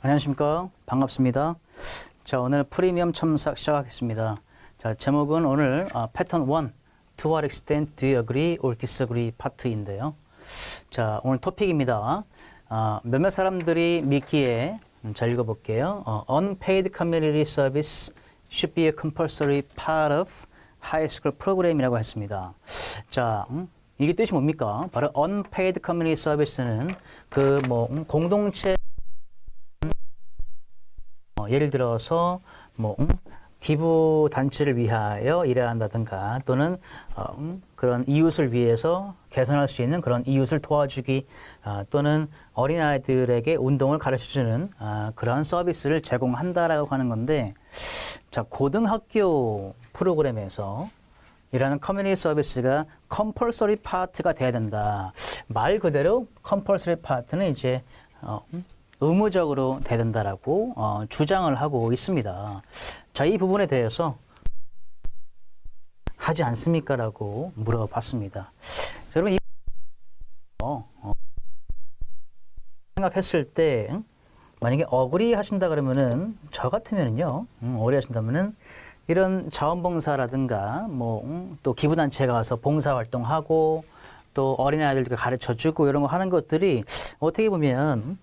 안녕하십니까. 반갑습니다. 자, 오늘 프리미엄 첨삭 시작하겠습니다. 자, 제목은 오늘 패턴 1, To what extent do you agree or disagree 파트인데요. 자, 오늘 토픽입니다. 몇몇 사람들이 믿기에, 자, 읽어볼게요. Unpaid community service should be a compulsory part of high school program이라고 했습니다. 자, 이게 뜻이 뭡니까? 바로 unpaid community service는 공동체 예를 들어서 기부 단체를 위하여 일해야 한다든가 또는 그런 이웃을 위해서 개선할 수 있는 그런 이웃을 도와주기 또는 어린아이들에게 운동을 가르쳐주는 그러한 서비스를 제공한다라고 하는 건데, 자, 고등학교 프로그램에서 이라는 커뮤니티 서비스가 컴펄서리 파트가 돼야 된다. 말 그대로 컴펄서리 파트는 이제 의무적으로 돼야 된다라고 주장을 하고 있습니다. 자, 이 부분에 대해서 하지 않습니까? 라고 물어봤습니다. 자, 여러분, 생각했을 때 만약에 어그리 하신다 그러면은 저 같으면은요, 어그리 하신다면은 이런 자원봉사라든가 또 기부단체에 가서 봉사활동하고 또 어린아이들께 가르쳐주고 이런 거 하는 것들이 어떻게 보면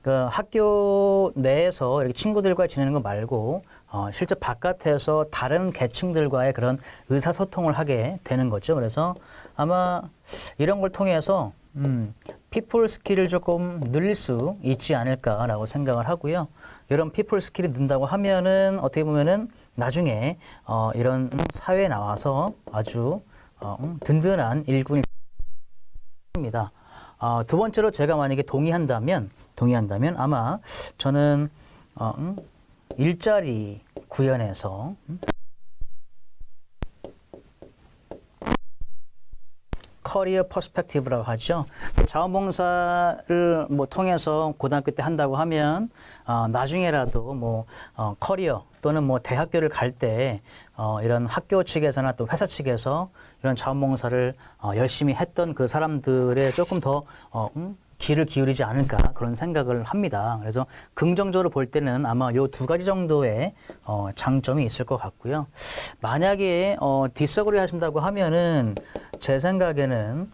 그 학교 내에서 이렇게 친구들과 지내는 거 말고 실제 바깥에서 다른 계층들과의 그런 의사소통을 하게 되는 거죠. 그래서 아마 이런 걸 통해서 피플 스킬을 조금 늘릴 수 있지 않을까라고 생각을 하고요. 이런 피플 스킬이 는다고 하면은 어떻게 보면은 나중에 이런 사회에 나와서 아주 든든한 일꾼이 됩니다. 두 번째로 제가 만약에 동의한다면 아마 저는 일자리 구현해서 커리어 퍼스펙티브라고 하죠. 자원봉사를 통해서 고등학교 때 한다고 하면 나중에라도 커리어 또는 대학교를 갈 때 이런 학교 측에서나 또 회사 측에서 이런 자원봉사를 열심히 했던 그 사람들의 조금 더 귀를 기울이지 않을까 그런 생각을 합니다. 그래서 긍정적으로 볼 때는 아마 요 두 가지 정도의 장점이 있을 것 같고요. 만약에 디서그리 하신다고 하면은 제 생각에는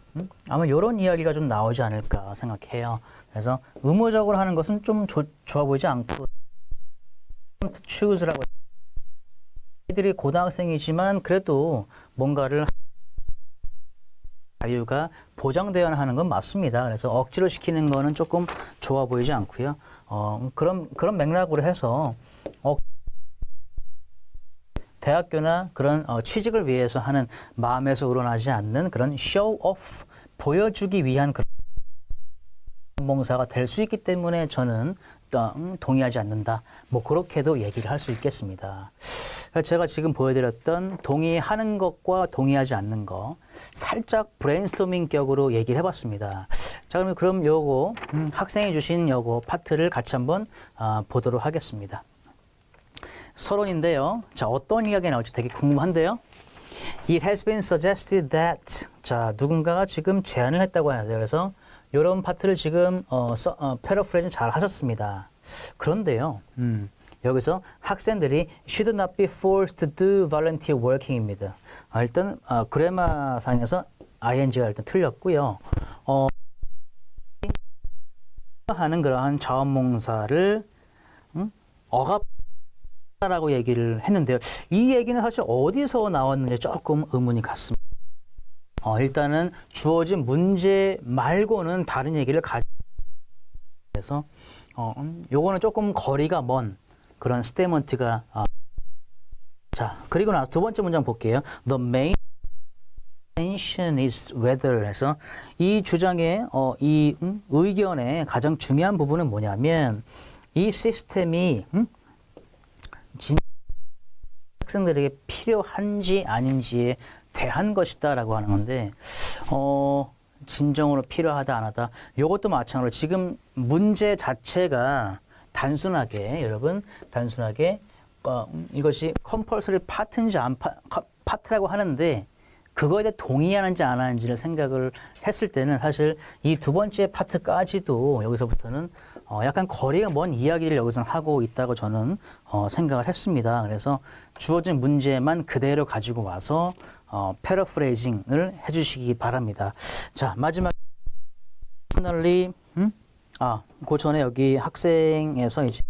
아마 이런 이야기가 좀 나오지 않을까 생각해요. 그래서 의무적으로 하는 것은 좀 좋아 보이지 않고 choose라고 애들이 고등학생이지만 그래도 뭔가를 자유가 보장되어야 하는 건 맞습니다. 그래서 억지로 시키는 거는 조금 좋아 보이지 않고요. 그런 맥락으로 해서 대학교나 그런 취직을 위해서 하는 마음에서 우러나지 않는 그런 쇼 오프, 보여주기 위한 그런 봉사가 될 수 있기 때문에 저는 동의하지 않는다. 그렇게도 얘기를 할 수 있겠습니다. 제가 지금 보여드렸던 동의하는 것과 동의하지 않는 것 살짝 브레인스토밍 격으로 얘기를 해봤습니다. 자, 그럼 요거 학생이 주신 요거 파트를 같이 한번 보도록 하겠습니다. 서론인데요. 자, 어떤 이야기가 나올지 되게 궁금한데요. It has been suggested that, 자, 누군가가 지금 제안을 했다고 하는데, 그래서 이런 파트를 지금 패러프레이즈 잘 하셨습니다. 그런데요, 여기서 학생들이 should not be forced to do volunteer working입니다. 일단 그래마상에서 ing가 일단 틀렸고요. 하는 그러한 자원봉사를 억압라고 얘기를 했는데요. 이 얘기는 사실 어디서 나왔는지 조금 의문이 갔습니다. 일단은 주어진 문제 말고는 다른 얘기를 가져서 요거는 조금 거리가 먼 그런 스테이먼트가 자, 그리고 나서 두 번째 문장 볼게요. The main tension is whether 해서 이 주장의 이 의견의 가장 중요한 부분은 뭐냐면 이 시스템이 학생들에게 필요한지 아닌지에 대한 것이다라고 하는 건데 진정으로 필요하다 안 하다 이것도 마찬가지로 지금 문제 자체가 단순하게 이것이 컴펄서리 파트인지 안 파트라고 하는데 그거에 대해 동의하는지 안 하는지를 생각을 했을 때는 사실 이 두 번째 파트까지도 여기서부터는 약간 거리가 먼 이야기를 여기서 하고 있다고 저는 생각을 했습니다. 그래서 주어진 문제만 그대로 가지고 와서 패러프레이징을 해주시기 바랍니다. 자, 마지막 personally 그 전에 여기 학생에서 이제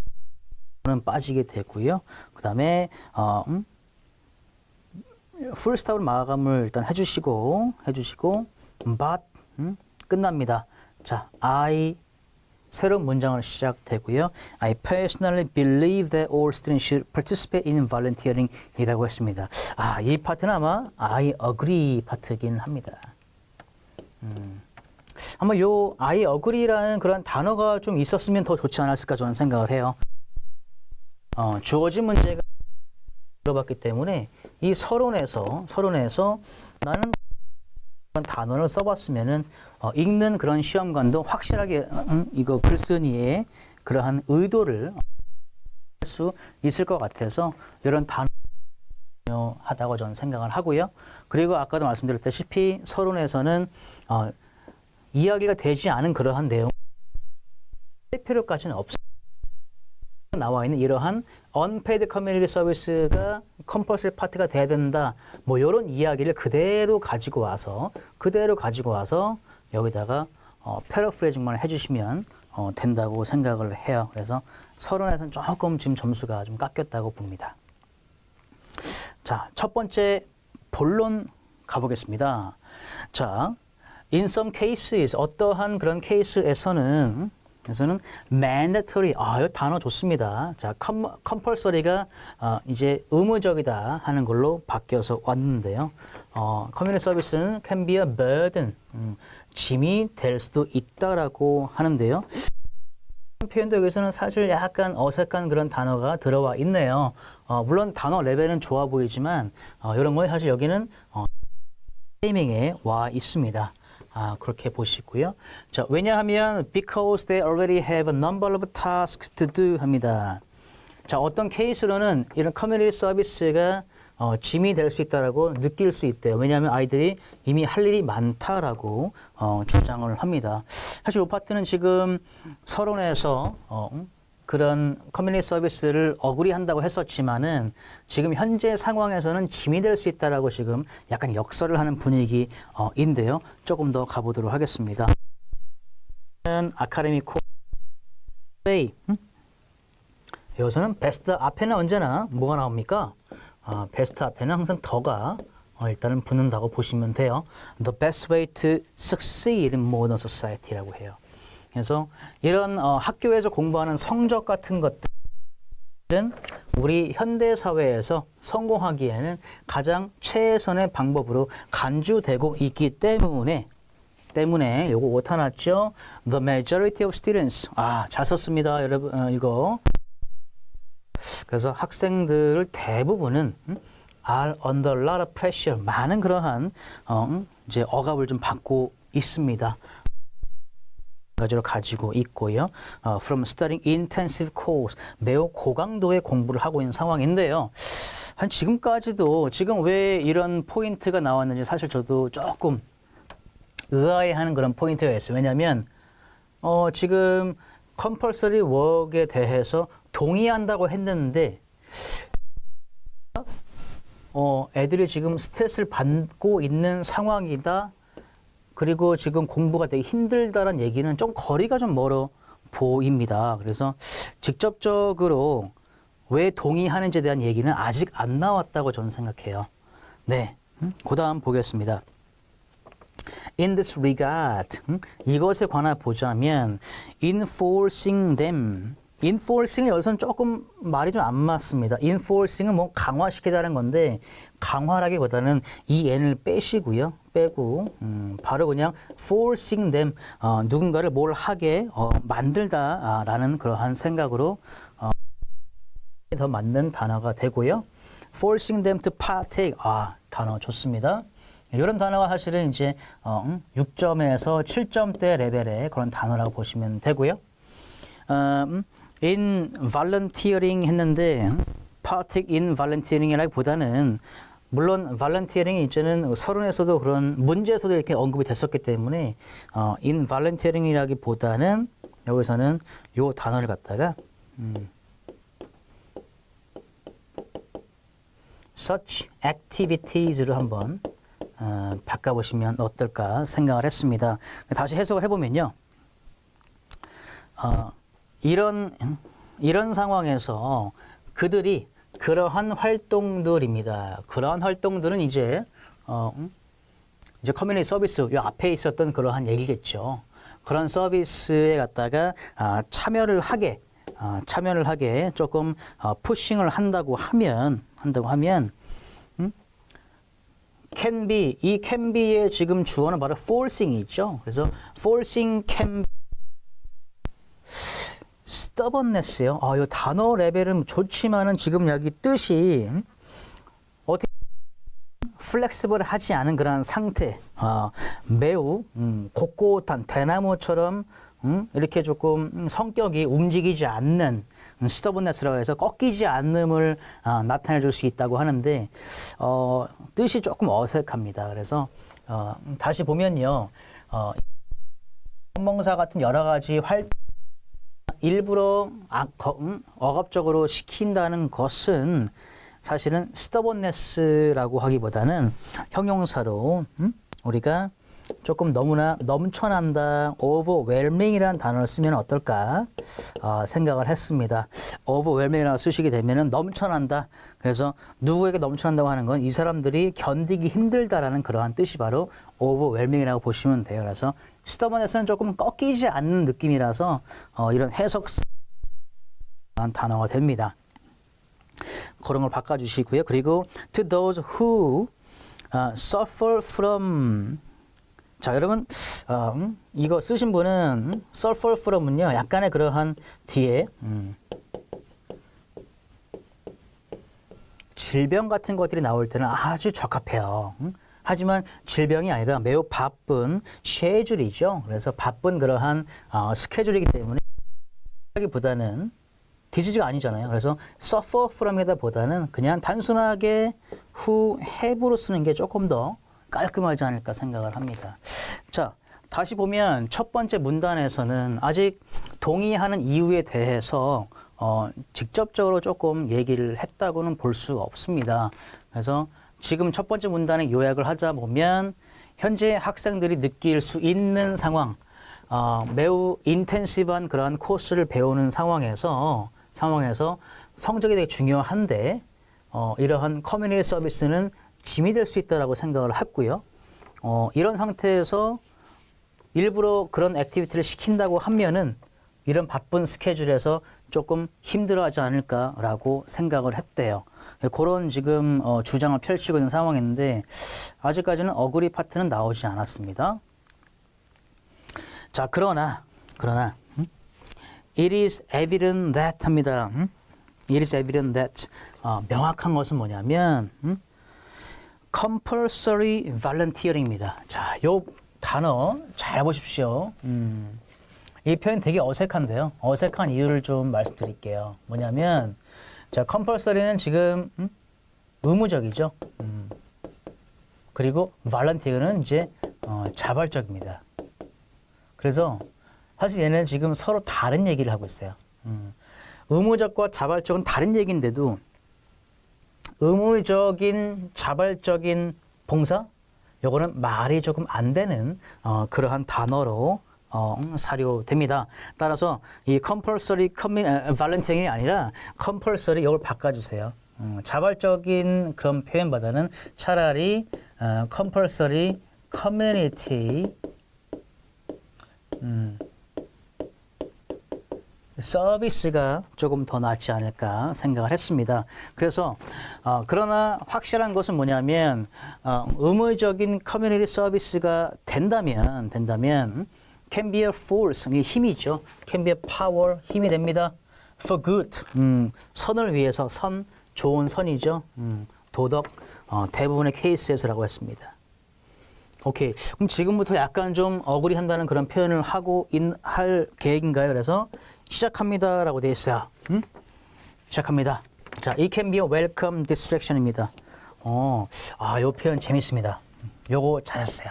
는 빠지게 되고요. 그 다음에 풀스톱으로 마감을 일단 해주시고 but 끝납니다. 자, I 새로운 문장으로 시작되고요. I personally believe that all students should participate in volunteering 이라고 했습니다. 이 파트는 아마 I agree 파트이긴 합니다. 아마 요 I agree라는 그런 단어가 좀 있었으면 더 좋지 않았을까 저는 생각을 해요. 주어진 문제가 들어봤기 때문에 이 서론에서 나는 그런 단어를 써봤으면은 읽는 그런 시험관도 확실하게 이거 글쓴이의 그러한 의도를 할 수 있을 것 같아서 이런 단어 중요하다고 저는 생각을 하고요. 그리고 아까도 말씀드렸다시피 서론에서는 이야기가 되지 않은 그러한 내용 할 필요까지는 없습니다. 나와 있는 이러한 unpaid community service가 compulsory 파트가 돼야 된다. 뭐 이런 이야기를 그대로 가지고 와서 여기다가 패러프레이징만 해주시면 된다고 생각을 해요. 그래서 서론에서는 조금 지금 점수가 좀 깎였다고 봅니다. 자, 첫 번째 본론 가보겠습니다. 자, in some cases 어떠한 그런 케이스에서는 mandatory, 이 단어 좋습니다. 자, compulsory가 이제 의무적이다 하는 걸로 바뀌어서 왔는데요. community service는 can be a burden, 짐이 될 수도 있다라고 하는데요. 표현도 여기서는 사실 약간 어색한 그런 단어가 들어와 있네요. 물론 단어 레벨은 좋아 보이지만 이런 거 사실 여기는 타이밍에 와 있습니다. 그렇게 보시고요. 자, 왜냐하면 because they already have a number of tasks to do 합니다. 자, 어떤 케이스로는 이런 커뮤니티 서비스가 짐이 될 수 있다라고 느낄 수 있대요. 왜냐하면 아이들이 이미 할 일이 많다라고 주장을 합니다. 사실 이 파트는 지금 서론에서 그런 커뮤니티 서비스를 어그리한다고 했었지만은 지금 현재 상황에서는 짐이 될 수 있다라고 지금 약간 역설을 하는 분위기인데요. 조금 더 가보도록 하겠습니다. 아카데믹 코웨이 여기서는 베스트 앞에는 언제나 뭐가 나옵니까? 베스트 앞에는 항상 더가 일단은 붙는다고 보시면 돼요. The best way to succeed in modern society라고 해요. 그래서 이런 학교에서 공부하는 성적 같은 것들은 우리 현대 사회에서 성공하기에는 가장 최선의 방법으로 간주되고 있기 때문에 요거 오타 났죠? The majority of students. 잘 썼습니다, 여러분. 이거. 그래서 학생들 대부분은 are under a lot of pressure. 많은 그러한 이제 억압을 좀 받고 있습니다. 가지로 가지고 있고요. From studying intensive course, 매우 고강도의 공부를 하고 있는 상황인데요. 한 지금까지도 지금 왜 이런 포인트가 나왔는지 사실 저도 조금 의아해하는 그런 포인트가 있어요. 왜냐하면 지금 compulsory work에 대해서 동의한다고 했는데 애들이 지금 스트레스를 받고 있는 상황이다. 그리고 지금 공부가 되게 힘들다는 얘기는 좀 거리가 좀 멀어 보입니다. 그래서 직접적으로 왜 동의하는지에 대한 얘기는 아직 안 나왔다고 저는 생각해요. 네, 그 다음 보겠습니다. In this regard, 이것에 관해 보자면 enforcing them, enforcing이 여기서는 조금 말이 좀 안 맞습니다. enforcing은 뭐 강화시키다는 건데 강화라기보다는 이 n을 빼시고요. 빼고 바로 그냥 forcing them, 누군가를 뭘 하게 만들다라는 그러한 생각으로 더 맞는 단어가 되고요. forcing them to partake, 단어 좋습니다. 이런 단어가 사실은 이제 6점에서 7점대 레벨의 그런 단어라고 보시면 되고요. in volunteering 했는데 partake in volunteering이라기보다는 물론 volunteering이 이제는 서론에서도 그런 문제에서도 이렇게 언급이 됐었기 때문에 in volunteering이라기보다는 여기서는 요 단어를 갖다가 such activities로 한번 바꿔보시면 어떨까 생각을 했습니다. 다시 해석을 해보면요. 이런 상황에서 그들이 그러한 활동들입니다. 그러한 활동들은 이제 커뮤니티 서비스, 요 앞에 있었던 그러한 얘기겠죠. 그런 서비스에 갖다가 참여를 하게 조금 푸싱을 한다고 하면 can be, 이 can be의 지금 주어는 바로 forcing이 있죠. 그래서 forcing can be stubbornness요. 이 단어 레벨은 좋지만은 지금 여기 뜻이 어떻게 플렉시블하지 않은 그런 상태, 매우 곳곳한 대나무처럼 이렇게 조금 성격이 움직이지 않는 stubbornness라고 해서 꺾이지 않음을 나타내 줄 수 있다고 하는데 뜻이 조금 어색합니다. 그래서 다시 보면요, 자원봉사 같은 여러 가지 활동 일부러 억압적으로 시킨다는 것은 사실은 stubbornness라고 하기보다는 형용사로 우리가 조금 너무나 넘쳐난다, overwhelming이라는 단어를 쓰면 어떨까 생각을 했습니다. overwhelming이라고 쓰시게 되면은 넘쳐난다. 그래서 누구에게 넘쳐난다고 하는 건 이 사람들이 견디기 힘들다라는 그러한 뜻이 바로 overwhelming이라고 보시면 돼요. 그래서 stubbornness는 조금 꺾이지 않는 느낌이라서 이런 해석한 단어가 됩니다. 그런 걸 바꿔주시고요. 그리고 to those who suffer from, 자, 여러분, 이거 쓰신 분은 suffer from은요, 약간의 그러한 뒤에 질병 같은 것들이 나올 때는 아주 적합해요. 하지만 질병이 아니라 매우 바쁜 쉐줄이죠. 그래서 바쁜 그러한 스케줄이기 때문에 보다는 디지즈가 아니잖아요. 그래서 suffer from이다 보다는 그냥 단순하게 who have로 쓰는 게 조금 더 깔끔하지 않을까 생각을 합니다. 자, 다시 보면 첫 번째 문단에서는 아직 동의하는 이유에 대해서 직접적으로 조금 얘기를 했다고는 볼 수 없습니다. 그래서 지금 첫 번째 문단의 요약을 하자 보면 현재 학생들이 느낄 수 있는 상황, 매우 인텐시브한 그러한 코스를 배우는 상황에서 성적이 되게 중요한데 이러한 커뮤니티 서비스는 짐이 될 수 있다라고 생각을 했고요. 이런 상태에서 일부러 그런 액티비티를 시킨다고 하면은 이런 바쁜 스케줄에서 조금 힘들어하지 않을까라고 생각을 했대요. 그런 지금 주장을 펼치고 있는 상황인데 아직까지는 어그리 파트는 나오지 않았습니다. 자, 그러나 it is evident that 합니다. It is evident that 명확한 것은 뭐냐면 compulsory volunteering입니다. 자, 요 단어 잘 보십시오. 이 표현 되게 어색한데요. 어색한 이유를 좀 말씀드릴게요. 뭐냐면 자, compulsory는 지금 의무적이죠. 그리고 volunteer는 이제 자발적입니다. 그래서 사실 얘는 지금 서로 다른 얘기를 하고 있어요. 의무적과 자발적은 다른 얘기인데도 의무적인 자발적인 봉사? 요거는 말이 조금 안 되는 그러한 단어로 사료됩니다. 따라서 이 compulsory volunteering이 아니라 compulsory 이걸 바꿔주세요. 자발적인 그런 표현보다는 차라리 compulsory community 서비스가 조금 더 낫지 않을까 생각을 했습니다. 그래서 그러나 확실한 것은 뭐냐면 의무적인 커뮤니티 서비스가 된다면 can be a force, 힘이죠. can be a power, 힘이 됩니다. for good, 선을 위해서, 좋은 선이죠. 도덕, 대부분의 케이스에서라고 했습니다. 오케이. 그럼 지금부터 약간 좀 어그리한다는 그런 표현을 할 계획인가요? 그래서 시작합니다라고 되어 있어요. 시작합니다. 자, it can be a welcome distraction입니다. 요 표현 재밌습니다. 요거 잘했어요.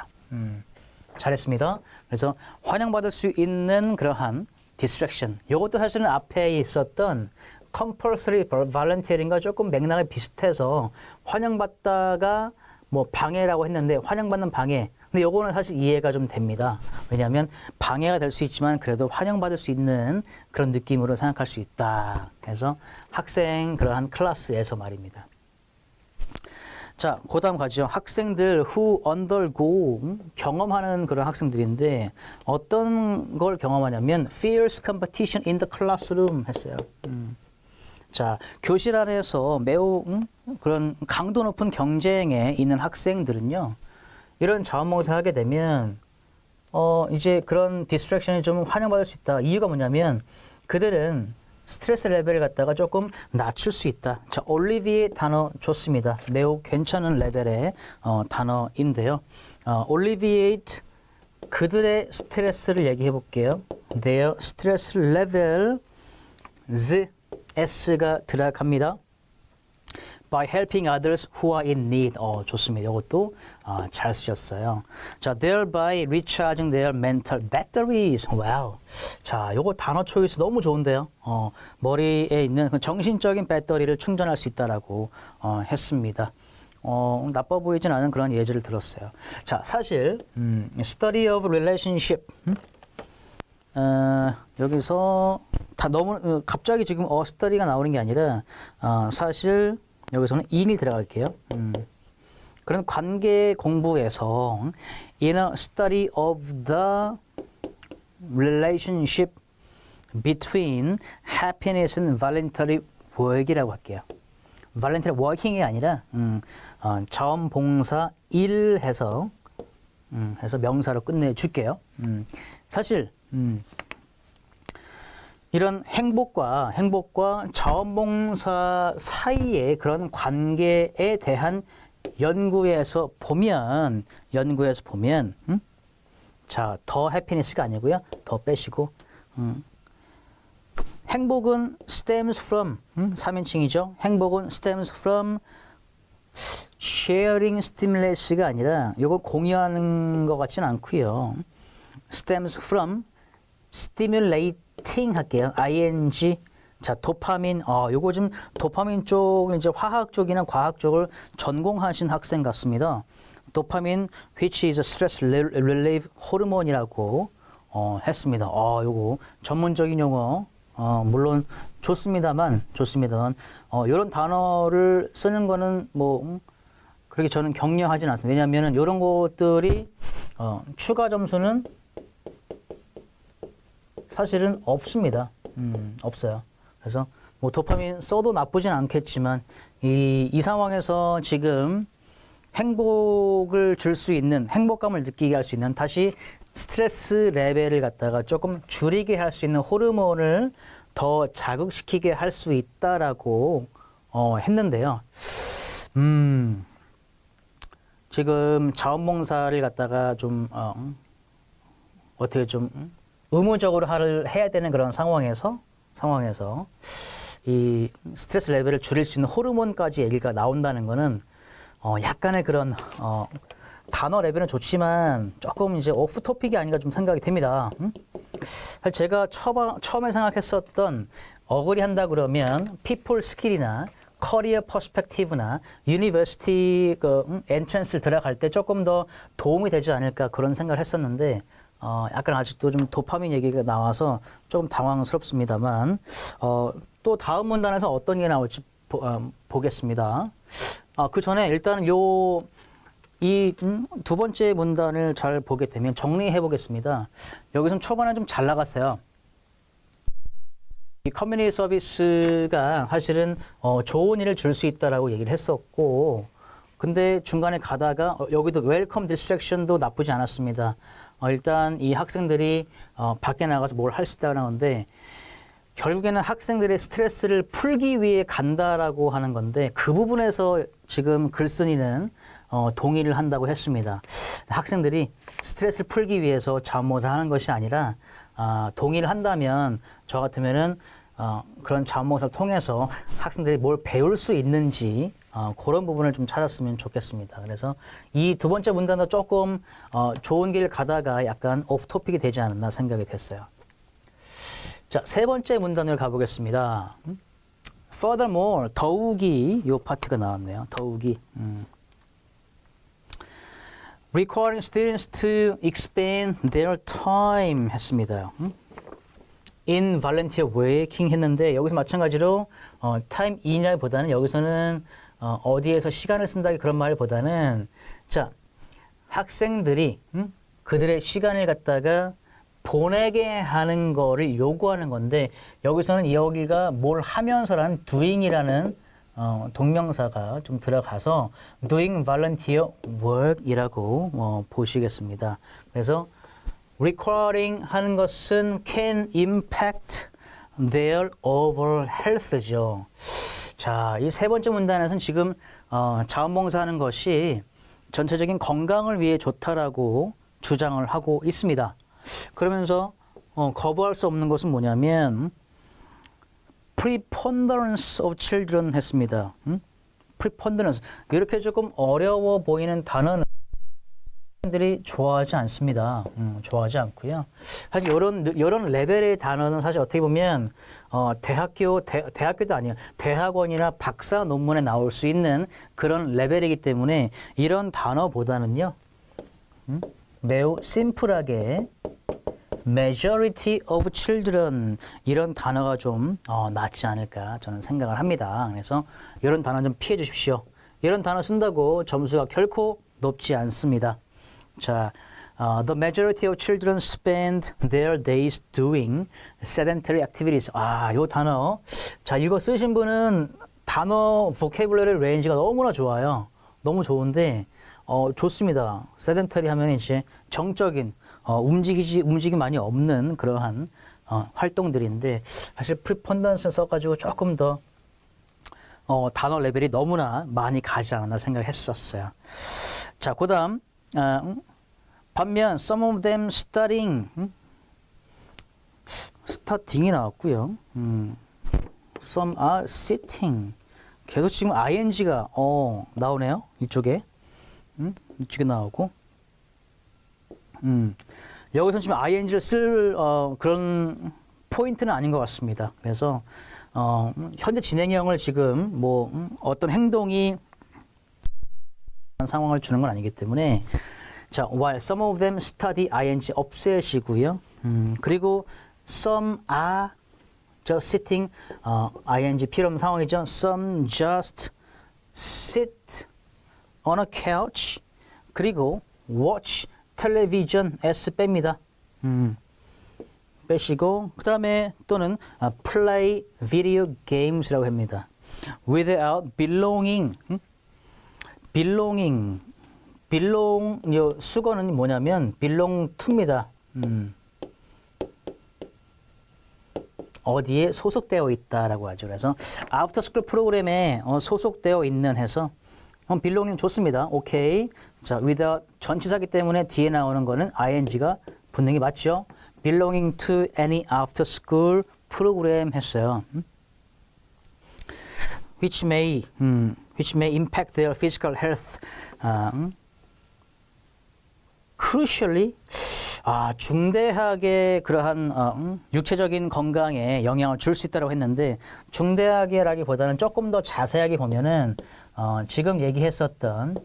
잘했습니다. 그래서 환영받을 수 있는 그러한 distraction. 요것도 사실은 앞에 있었던 compulsory volunteering과 조금 맥락이 비슷해서 환영받다가 뭐 방해라고 했는데 환영받는 방해. 근데 요거는 사실 이해가 좀 됩니다. 왜냐하면 방해가 될 수 있지만 그래도 환영받을 수 있는 그런 느낌으로 생각할 수 있다. 그래서 학생 그러한 클래스에서 말입니다. 자, 그 다음 가죠. 학생들 who undergo 경험하는 그런 학생들인데 어떤 걸 경험하냐면 fierce competition in the classroom 했어요. 자, 교실 안에서 매우 그런 강도 높은 경쟁에 있는 학생들은요. 이런 자원봉사를 하게 되면 이제 그런 디스트랙션이 좀 환영받을 수 있다. 이유가 뭐냐면 그들은 스트레스 레벨을 갖다가 조금 낮출 수 있다. 자, 올리비에 단어 좋습니다. 매우 괜찮은 레벨의 단어인데요. alleviate 그들의 스트레스를 얘기해 볼게요. Their stress level S가 들어갑니다. By helping others who are in need. 좋습니다. 이것도 잘 쓰셨어요. 자, thereby recharging their mental batteries. 와우. 자, 요거 단어 초이스 너무 좋은데요. 머리에 있는 그 정신적인 배터리를 충전할 수 있다라고 했습니다. 나빠 보이진 않은 그런 예제를 들었어요. 자, 사실 study of relationship. 여기서 다 너무 갑자기 지금 study가 나오는 게 아니라 사실 여기서는 in이 들어갈게요. 그런 관계 공부에서 in a study of the relationship between happiness and voluntary work이라고 할게요. voluntary working이 아니라 자원봉사 일 해서 명사로 끝내줄게요. 사실 이런 행복과 자원봉사 사이의 그런 관계에 대한 연구에서 보면 자, 더 해피니스가 아니고요. 더 빼시고 행복은 stems from 3인칭이죠. 행복은 stems from sharing stimulu스가 아니라 이걸 공유하는 것 같지는 않고요. stems from stimulating 할게요. ing. 자, 도파민. 요거 좀 도파민 쪽 이제 화학 쪽이나 과학 쪽을 전공하신 학생 같습니다. 도파민 which is a stress relief 호르몬이라고 했습니다. 요거 전문적인 용어 물론 좋습니다만 요런 단어를 쓰는 거는 뭐 그렇게 저는 격려하진 않습니다. 왜냐하면 이런 것들이 추가 점수는 사실은 없습니다. 없어요. 그래서 뭐 도파민 써도 나쁘진 않겠지만 이 상황에서 지금 행복을 줄 수 있는 행복감을 느끼게 할 수 있는 다시 스트레스 레벨을 갖다가 조금 줄이게 할 수 있는 호르몬을 더 자극시키게 할 수 있다라고 했는데요. 지금 자원봉사를 갖다가 좀 어떻게 좀 의무적으로 해야 되는 그런 상황에서 이 스트레스 레벨을 줄일 수 있는 호르몬까지 얘기가 나온다는 거는 약간의 그런 단어 레벨은 좋지만 조금 이제 오프 토픽이 아닌가 좀 생각이 됩니다. 사실 제가 처음에 생각했었던 어그리 한다 그러면 people skill이나 커리어 퍼스펙티브나 유니버시티 엔트런스를 들어갈 때 조금 더 도움이 되지 않을까 그런 생각을 했었는데 약간 아직도 좀 도파민 얘기가 나와서 조금 당황스럽습니다만 또 다음 문단에서 어떤 게 나올지 보겠습니다. 그 전에 일단 이 두 번째 문단을 잘 보게 되면 정리해 보겠습니다. 여기서는 초반에 좀 잘 나갔어요. 이 커뮤니티 서비스가 사실은 좋은 일을 줄 수 있다라고 얘기를 했었고, 근데 중간에 가다가 여기도 웰컴 디스트랙션도 나쁘지 않았습니다. 일단 이 학생들이 밖에 나가서 뭘 할 수 있다는 건데 결국에는 학생들의 스트레스를 풀기 위해 간다라고 하는 건데 그 부분에서 지금 글쓴이는 동의를 한다고 했습니다. 학생들이 스트레스를 풀기 위해서 자원봉사 하는 것이 아니라 동의를 한다면 저 같으면은 그런 자원봉사를 통해서 학생들이 뭘 배울 수 있는지 그런 부분을 좀 찾았으면 좋겠습니다. 그래서 이 두 번째 문단도 조금 좋은 길 가다가 약간 오프 토픽이 되지 않았나 생각이 됐어요. 자, 세 번째 문단을 가보겠습니다. Furthermore, 더욱이 이 파트가 나왔네요. 더욱이. Requiring students to expand their time 했습니다. In volunteer working 했는데 여기서 마찬가지로 time in이라기보다는 여기서는 어디에서 시간을 쓴다 그런 말보다는 자 학생들이 그들의 시간을 갖다가 보내게 하는 거를 요구하는 건데 여기서는 여기가 뭘 하면서라는 doing이라는 동명사가 좀 들어가서 doing volunteer work이라고 보시겠습니다. 그래서 requiring 하는 것은 can impact their overall health죠. 자, 이 세 번째 문단에서는 지금 자원봉사 하는 것이 전체적인 건강을 위해 좋다라고 주장을 하고 있습니다. 그러면서 거부할 수 없는 것은 뭐냐면 preponderance of children 했습니다. preponderance 이렇게 조금 어려워 보이는 단어는 사람들이 좋아하지 않습니다. 좋아하지 않고요. 사실 이런 레벨의 단어는 사실 어떻게 보면 대학교도 아니에요. 대학원이나 박사 논문에 나올 수 있는 그런 레벨이기 때문에 이런 단어보다는요. 매우 심플하게 majority of children 이런 단어가 좀 낫지 않을까 저는 생각을 합니다. 그래서 이런 단어 좀 피해 주십시오. 이런 단어 쓴다고 점수가 결코 높지 않습니다. 자, the majority of children spend their days doing sedentary activities. 요 단어. 자, 이거 쓰신 분은 단어 vocabulary 레인지가 너무나 좋아요. 너무 좋은데 좋습니다. sedentary 하면 이제 정적인 움직임 많이 없는 그러한 활동들인데 사실 preponderance 써가지고 조금 더 단어 레벨이 너무나 많이 가지 않았나 생각했었어요. 자, 그다음 반면 some of them studying starting이 나왔고요. some are sitting 계속 지금 ing가 나오네요. 이쪽에 이쪽에 나오고 여기서 지금 ing를 쓸 그런 포인트는 아닌 것 같습니다. 그래서 현재 진행형을 지금 어떤 행동이 상황을 주는 건 아니기 때문에 자, while some of them study ing 없애시고요. 그리고 some are just sitting ing 필요한 상황이죠. some just sit on a couch 그리고 watch television s 뺍니다. 빼시고 그 다음에 또는 play video games라고 합니다. without belonging belong 수거는 뭐냐면 belong to입니다. 어디에 소속되어 있다라고 하죠. 그래서 after school 프로그램에 소속되어 있는 해서 belonging 좋습니다. 오케이. 자, without 전치사기 때문에 뒤에 나오는 거는 ing가 분명히 맞죠. belonging to any after school program 했어요. which may impact their physical health. crucially 중대하게 그러한 육체적인 건강에 영향을 줄 수 있다고 했는데 중대하게라기보다는 조금 더 자세하게 보면은 지금 얘기했었던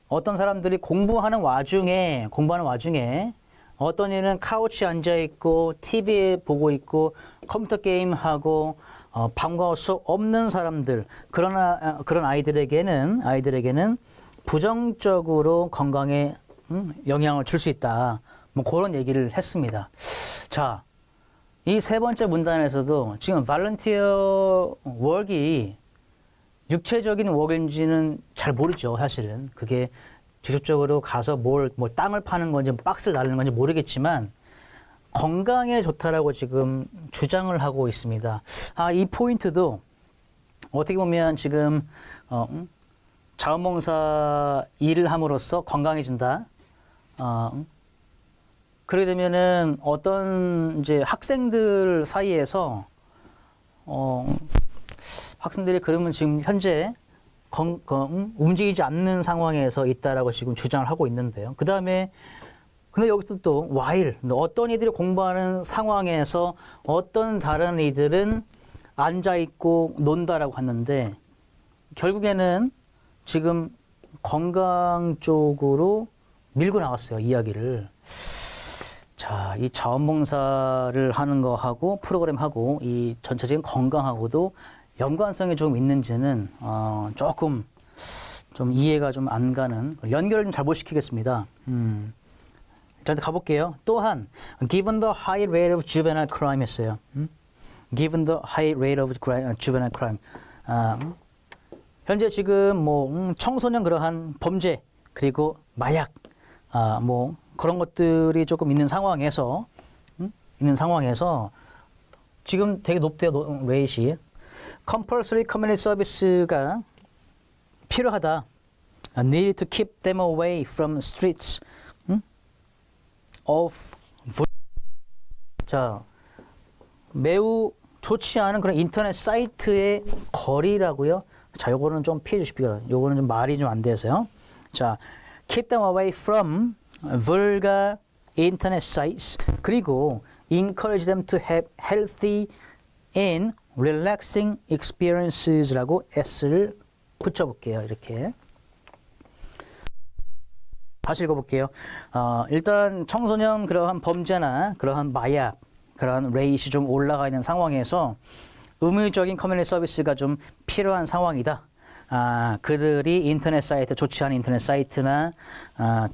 어떤 사람들이 공부하는 와중에 어떤 이는 카우치에 앉아 있고 TV에 보고 있고 컴퓨터 게임 하고 방과후 수업 없는 사람들 그런 아이들에게는 부정적으로 건강에 영향을 줄 수 있다. 그런 얘기를 했습니다. 자, 이 세 번째 문단에서도 지금 volunteer work이 육체적인 work인지는 잘 모르죠. 사실은 그게 직접적으로 가서 뭐 땅을 파는 건지 박스를 나르는 건지 모르겠지만 건강에 좋다라고 지금 주장을 하고 있습니다. 이 포인트도 어떻게 보면 지금 자원봉사 일을 함으로써 건강해진다. 그러게 되면은 어떤 이제 학생들 사이에서 학생들이 그러면 지금 현재 움직이지 않는 상황에서 있다라고 지금 주장을 하고 있는데요. 그 다음에 근데 여기서 또 while 어떤 이들이 공부하는 상황에서 어떤 다른 이들은 앉아 있고 논다라고 하는데 결국에는 지금 건강 쪽으로 밀고 나갔어요, 이야기를. 자, 이 자원봉사를 하는 거하고 프로그램하고 이 전체적인 건강하고도 연관성이 좀 있는지는 조금 좀 이해가 좀 안 가는 연결을 좀 잘 못 시키겠습니다. 자, 가볼게요. 또한 given the high rate of juvenile crime 했어요. given the high rate of juvenile crime. 현재 지금 뭐 청소년 그러한 범죄 그리고 마약 뭐 그런 것들이 조금 있는 상황에서 지금 되게 높대요, 레이시. compulsory community service가 필요하다. need to keep them away from streets of 자, 매우 좋지 않은 그런 인터넷 사이트의 거리라고요. 자, 요거는 좀 피해 주십시오. 요거는 좀 말이 좀 안 돼서요. 자, keep them away from vulgar internet sites. 그리고 encourage them to have healthy and relaxing experiences라고 S를 붙여볼게요. 이렇게. 다시 읽어볼게요. 일단 청소년 그러한 범죄나 그러한 마약, 그러한 레이시 좀 올라가 있는 상황에서 의무적인 커뮤니티 서비스가 좀 필요한 상황이다. 그들이 인터넷 사이트, 좋지 않은 인터넷 사이트나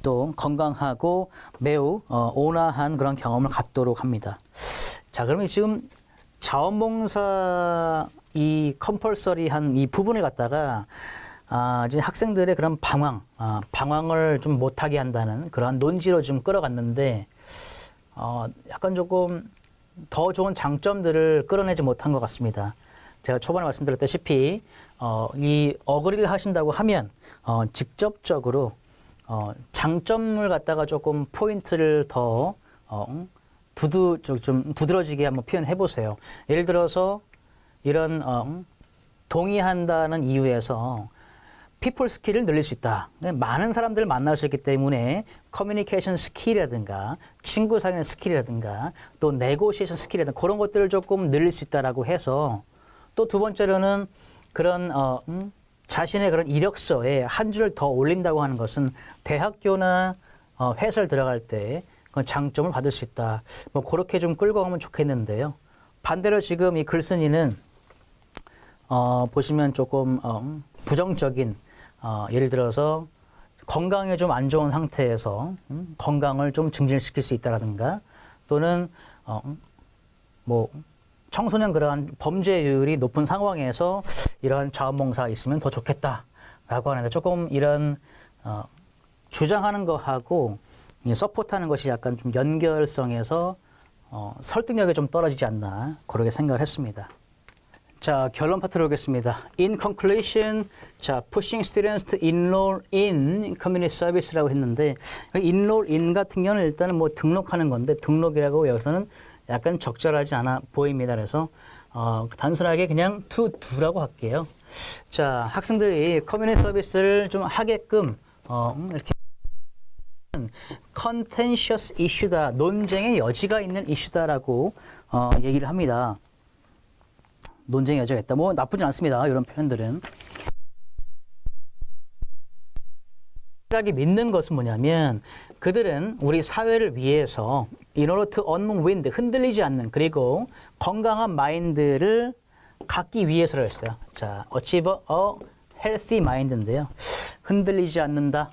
또 건강하고 매우 온화한 그런 경험을 갖도록 합니다. 자, 그러면 지금 자원봉사 이 컴펄서리한 이 부분을 갖다가 이제 학생들의 그런 방황을 좀 못하게 한다는 그러한 논지로 좀 끌어갔는데 약간 조금 더 좋은 장점들을 끌어내지 못한 것 같습니다. 제가 초반에 말씀드렸다시피 이 어그리를 하신다고 하면 직접적으로 장점을 갖다가 조금 포인트를 더 좀 두드러지게 한번 표현해 보세요. 예를 들어서 이런 동의한다는 이유에서 피플 스킬을 늘릴 수 있다. 많은 사람들을 만날 수 있기 때문에 커뮤니케이션 스킬이라든가 친구 사귀는 스킬이라든가 또 네고시에이션 스킬이라든가 그런 것들을 조금 늘릴 수 있다라고 해서 또 두 번째로는 그런 자신의 그런 이력서에 한 줄을 더 올린다고 하는 것은 대학교나 회사를 들어갈 때 그런 장점을 받을 수 있다. 뭐 그렇게 좀 끌고 가면 좋겠는데요. 반대로 지금 이 글쓴이는 보시면 조금 부정적인 예를 들어서 건강에 좀 안 좋은 상태에서 건강을 좀 증진시킬 수 있다라든가 또는 뭐 청소년 그러한 범죄율이 높은 상황에서 이러한 자원봉사가 있으면 더 좋겠다라고 하는데 조금 이런 주장하는 거하고 서포트하는 것이 약간 좀 연결성에서 설득력이 좀 떨어지지 않나 그렇게 생각을 했습니다. 자, 결론 파트로 오겠습니다. In conclusion, 자, pushing students to enroll in community service라고 했는데 enroll in 같은 경우는 일단은 뭐 등록하는 건데 등록이라고 여기서는 약간 적절하지 않아 보입니다. 그래서 단순하게 그냥 to do라고 할게요. 자, 학생들이 커뮤니티 서비스를 좀 하게끔 이렇게 contentious issue다, 논쟁의 여지가 있는 이슈다라고 얘기를 합니다. 논쟁의 여지가 있다. 뭐 나쁘진 않습니다. 이런 표현들은. 확실하게 믿는 것은 뭐냐면 그들은 우리 사회를 위해서 in order to unwind, 흔들리지 않는 그리고 건강한 마인드를 갖기 위해서로 했어요. 자, achieve a healthy mind인데요. 흔들리지 않는다.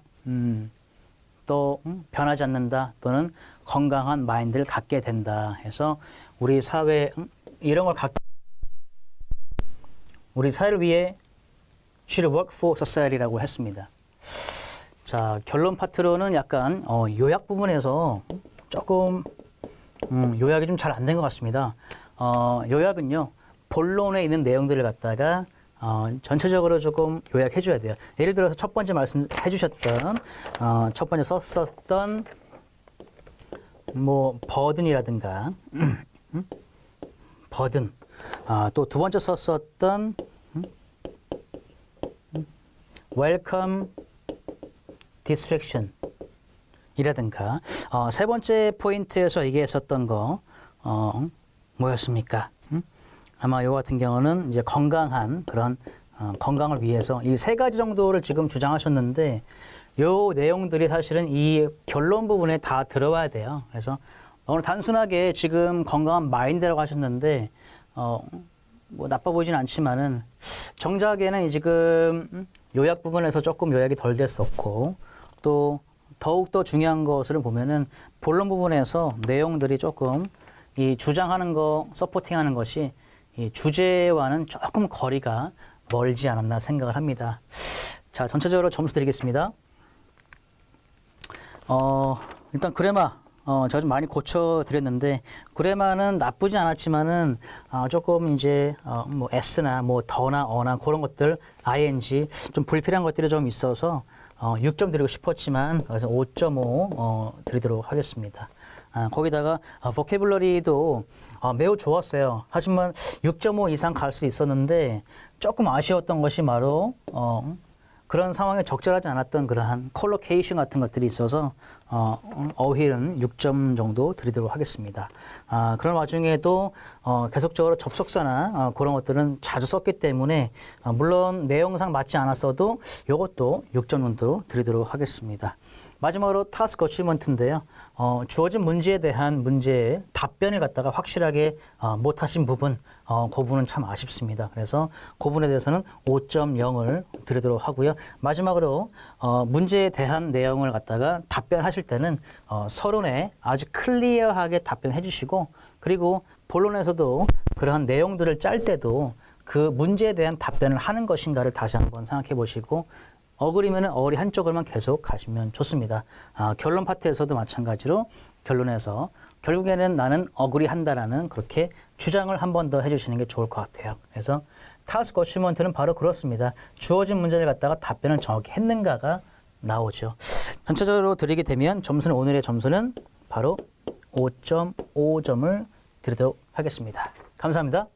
또 변하지 않는다. 또는 건강한 마인드를 갖게 된다. 해서 우리 사회 이런 걸 갖기 우리 사회를 위해 should work for society라고 했습니다. 자, 결론 파트로는 약간 요약 부분에서 조금 요약이 좀 잘 안 된 것 같습니다. 요약은요, 본론에 있는 내용들을 갖다가 전체적으로 조금 요약해 줘야 돼요. 예를 들어서 첫 번째 말씀해 주셨던 첫 번째 썼었던 뭐 버든이라든가 버든 또 두 번째 썼었던 welcome distraction 이라든가 세 번째 포인트에서 얘기했었던 거 뭐였습니까? 아마 요 같은 경우는 이제 건강한 그런 건강을 위해서 이 세 가지 정도를 지금 주장하셨는데 요 내용들이 사실은 이 결론 부분에 다 들어와야 돼요. 그래서 오늘 단순하게 지금 건강한 마인드라고 하셨는데 뭐 나빠 보이진 않지만은 정작에는 지금 요약 부분에서 조금 요약이 덜 됐었고 또 더욱더 중요한 것을 보면은 본론 부분에서 내용들이 조금 이 주장하는 거, 서포팅하는 것이 이 주제와는 조금 거리가 멀지 않았나 생각을 합니다. 자, 전체적으로 점수 드리겠습니다. 일단 그래마 제가 좀 많이 고쳐드렸는데 그래마는 나쁘지 않았지만은 조금 이제 뭐 s나 뭐 더나 어나 그런 것들 ing 좀 불필요한 것들이 좀 있어서 6점 드리고 싶었지만 그래서 5.5 드리도록 하겠습니다. 거기다가 보캐블러리도 매우 좋았어요. 하지만 6.5 이상 갈 수 있었는데 조금 아쉬웠던 것이 바로 그런 상황에 적절하지 않았던 그러한 컬로케이션 같은 것들이 있어서 어휘는 6점 정도 드리도록 하겠습니다. 그런 와중에도 계속적으로 접속사나 그런 것들은 자주 썼기 때문에 물론 내용상 맞지 않았어도 이것도 6점 정도 드리도록 하겠습니다. 마지막으로 타스크 어치먼트인데요. 주어진 문제에 대한 문제의 답변을 갖다가 확실하게 못하신 부분, 그 부분은 참 아쉽습니다. 그래서 그 부분에 대해서는 5.0을 드리도록 하고요. 마지막으로 문제에 대한 내용을 갖다가 답변하실 때는 서론에 아주 클리어하게 답변해 주시고 그리고 본론에서도 그러한 내용들을 짤 때도 그 문제에 대한 답변을 하는 것인가를 다시 한번 생각해 보시고 어그리면은 어그리 한쪽으로만 계속 가시면 좋습니다. 결론 파트에서도 마찬가지로 결론에서 결국에는 나는 어그리 한다라는 그렇게 주장을 한 번 더 해주시는 게 좋을 것 같아요. 그래서 타스크 어치먼트는 바로 그렇습니다. 주어진 문제를 갖다가 답변을 정확히 했는가가 나오죠. 전체적으로 드리게 되면 점수는 오늘의 점수는 바로 5.5점을 드리도록 하겠습니다. 감사합니다.